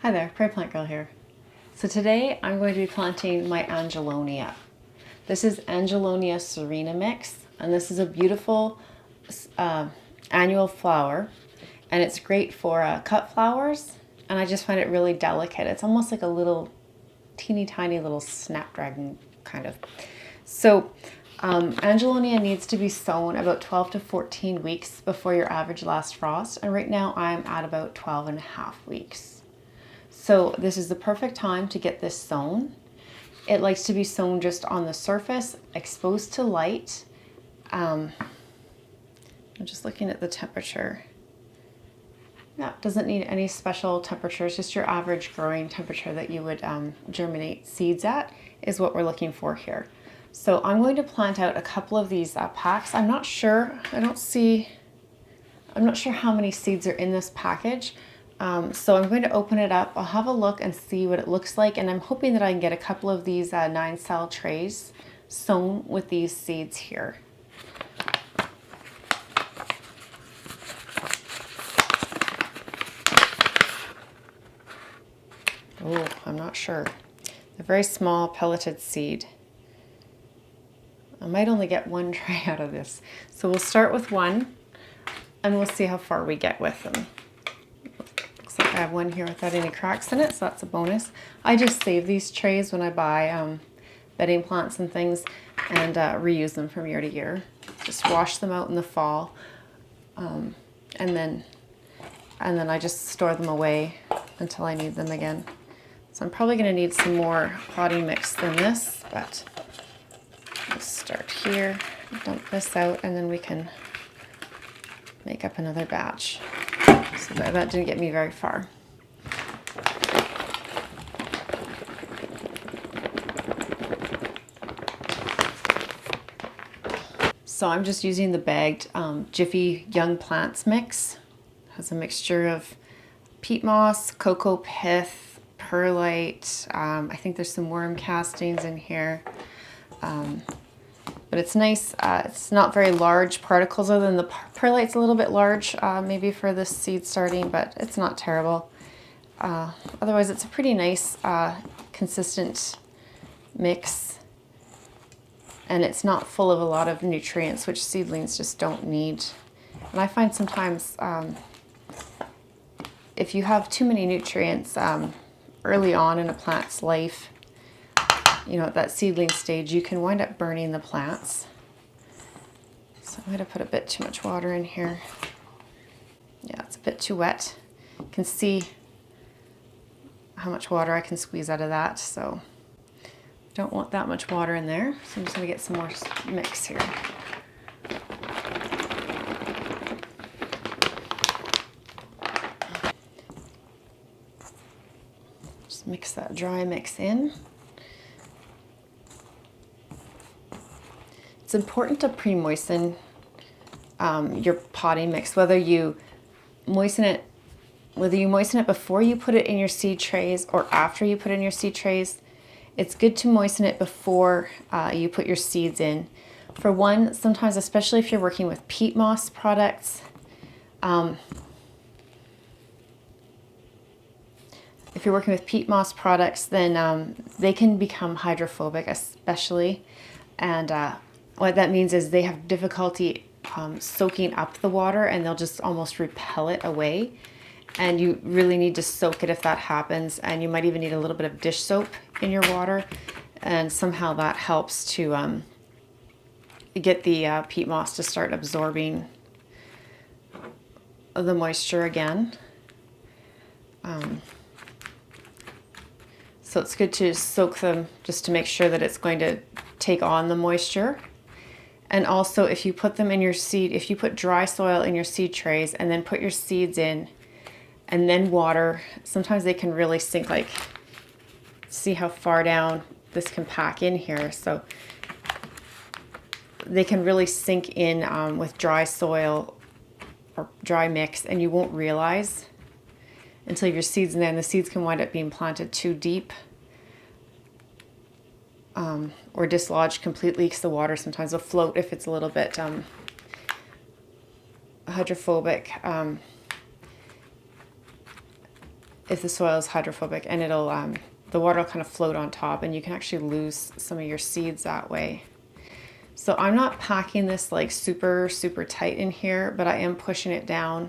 Hi there, Prairie Plant Girl here. So today I'm going to be planting my Angelonia. This is Angelonia Serena mix, and this is a beautiful annual flower, and it's great for cut flowers, and I just find it really delicate. It's almost like a little teeny tiny little snapdragon kind of. So Angelonia needs to be sown about 12 to 14 weeks before your average last frost, and right now I'm at about 12 and a half weeks. So this is the perfect time to get this sown. It likes to be sown just on the surface, exposed to light. I'm just looking at the temperature. Yeah, doesn't need any special temperatures, just your average growing temperature that you would germinate seeds at is what we're looking for here. So I'm going to plant out a couple of these packs. I'm not sure how many seeds are in this package. So I'm going to open it up. I'll have a look and see what it looks like, and I'm hoping that I can get a couple of these 9-cell trays sown with these seeds here. Oh, I'm not sure. A very small pelleted seed. I might only get one tray out of this. So we'll start with one and we'll see how far we get with them. Looks like I have one here without any cracks in it, so that's a bonus. I just save these trays when I buy bedding plants and things and reuse them from year to year. Just wash them out in the fall and then I just store them away until I need them again. So I'm probably going to need some more potting mix than this, but let's start here, dump this out, and then we can make up another batch. So that didn't get me very far. So I'm just using the bagged Jiffy Young Plants mix. It has a mixture of peat moss, cocoa pith, perlite. I think there's some worm castings in here. But it's nice. It's not very large particles, other than the perlite's a little bit large, maybe for this seed starting, but it's not terrible. Otherwise, it's a pretty nice, consistent mix. And it's not full of a lot of nutrients, which seedlings just don't need. And I find sometimes if you have too many nutrients early on in a plant's life, you know, at that seedling stage, you can wind up burning the plants. So I'm going to put a bit too much water in here. Yeah, it's a bit too wet. You can see how much water I can squeeze out of that, so don't want that much water in there. So I'm just going to get some more mix here. Just mix that dry mix in. It's important to pre-moisten your potting mix, whether you moisten it before you put it in your seed trays or after you put it in your seed trays. It's good to moisten it before you put your seeds in. For one, sometimes, especially if you're working with peat moss products, then they can become hydrophobic, especially, and what that means is they have difficulty soaking up the water, and they'll just almost repel it away. And you really need to soak it if that happens, and you might even need a little bit of dish soap in your water, and somehow that helps to get the peat moss to start absorbing the moisture again. So it's good to soak them just to make sure that it's going to take on the moisture. And also, if you put them in your seed, if you put dry soil in your seed trays and then put your seeds in and then water, sometimes they can really sink. Like, see how far down this can pack in here. So they can really sink in with dry soil or dry mix, and you won't realize until your seeds in there, and the seeds can wind up being planted too deep or dislodged completely, because the water sometimes will float if it's a little bit hydrophobic. if the soil is hydrophobic, and it'll the water will kind of float on top, and you can actually lose some of your seeds that way. So I'm not packing this like super tight in here, but I am pushing it down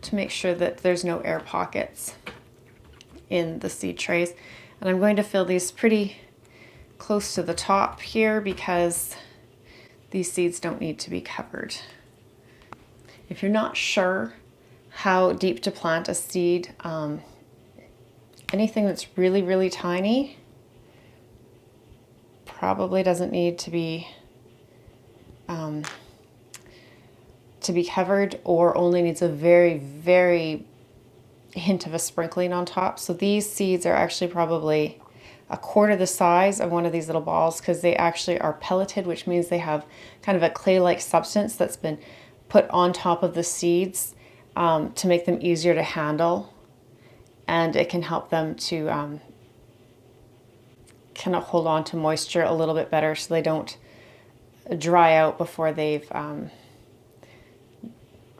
to make sure that there's no air pockets in the seed trays. And I'm going to fill these pretty close to the top here because these seeds don't need to be covered. If you're not sure how deep to plant a seed, anything that's really tiny probably doesn't need to be covered, or only needs a very hint of a sprinkling on top. So these seeds are actually probably a quarter the size of one of these little balls, because they actually are pelleted, which means they have kind of a clay-like substance that's been put on top of the seeds to make them easier to handle, and it can help them to kind of hold on to moisture a little bit better, so they don't dry out before they've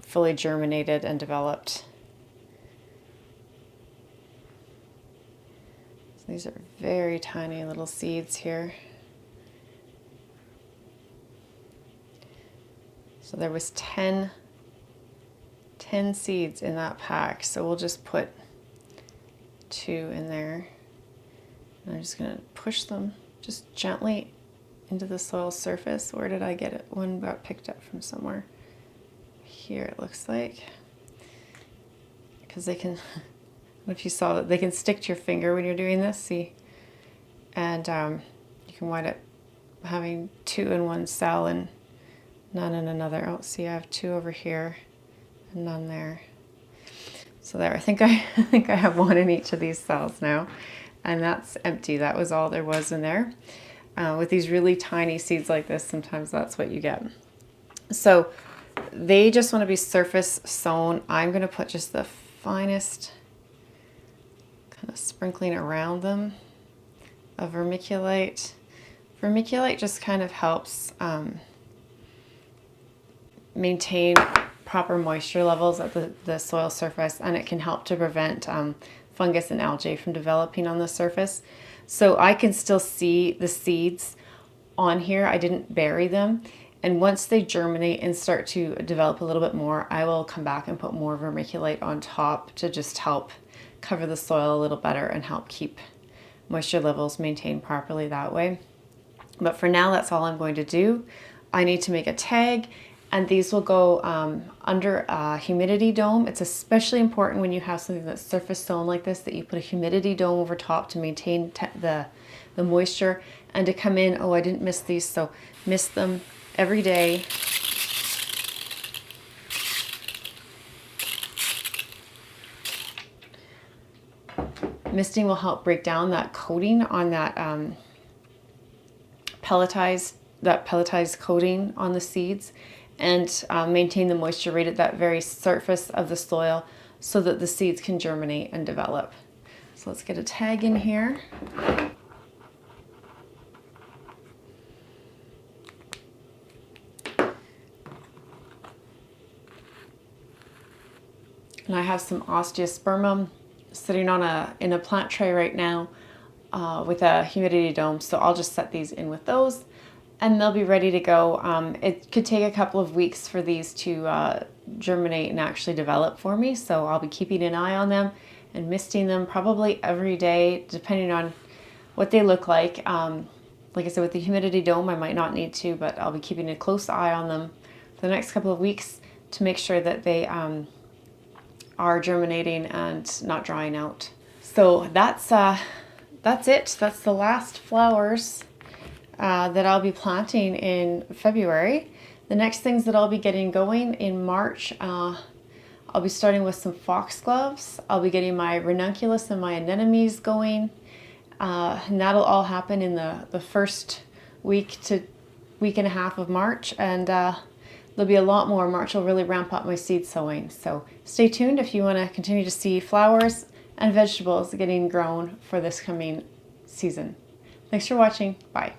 fully germinated and developed. So these are very tiny little seeds here. So there was 10 seeds in that pack, so we'll just put 2 in there. And I'm just going to push them just gently into the soil surface. Where did I get it? One got picked up from somewhere. Here it looks like. Because they can, I don't know if you saw that, they can stick to your finger when you're doing this, see? And you can wind up having 2 in one cell and none in another. Oh, see, I have 2 over here and none there. So there, I think I have 1 in each of these cells now, and that's empty. That was all there was in there. With these really tiny seeds like this, sometimes that's what you get. So they just want to be surface sown. I'm going to put just the finest kind of sprinkling around them of vermiculite. Vermiculite just kind of helps maintain proper moisture levels at the soil surface, and it can help to prevent fungus and algae from developing on the surface. So I can still see the seeds on here. I didn't bury them. And once they germinate and start to develop a little bit more, I will come back and put more vermiculite on top to just help cover the soil a little better and help keep moisture levels maintained properly that way. But for now, that's all I'm going to do. I need to make a tag, and these will go under a humidity dome. It's especially important when you have something that's surface sown like this, that you put a humidity dome over top to maintain the moisture, and to come in, oh, I didn't miss these, so mist them every day. Misting will help break down that coating on that pelletized coating on the seeds, and maintain the moisture rate at that very surface of the soil so that the seeds can germinate and develop. So let's get a tag in here. And I have some osteospermum sitting on in a plant tray right now with a humidity dome, so I'll just set these in with those, and they'll be ready to go. It could take a couple of weeks for these to germinate and actually develop for me, so I'll be keeping an eye on them and misting them probably every day, depending on what they look like. Like I said, with the humidity dome, I might not need to, but I'll be keeping a close eye on them for the next couple of weeks to make sure that they are germinating and not drying out. So that's it. That's the last flowers that I'll be planting in February. The next things that I'll be getting going in March, I'll be starting with some foxgloves. I'll be getting my ranunculus and my anemones going, and that'll all happen in the first week to week and a half of March, and there'll be a lot more. March will really ramp up my seed sowing. So stay tuned if you want to continue to see flowers and vegetables getting grown for this coming season. Thanks for watching. Bye.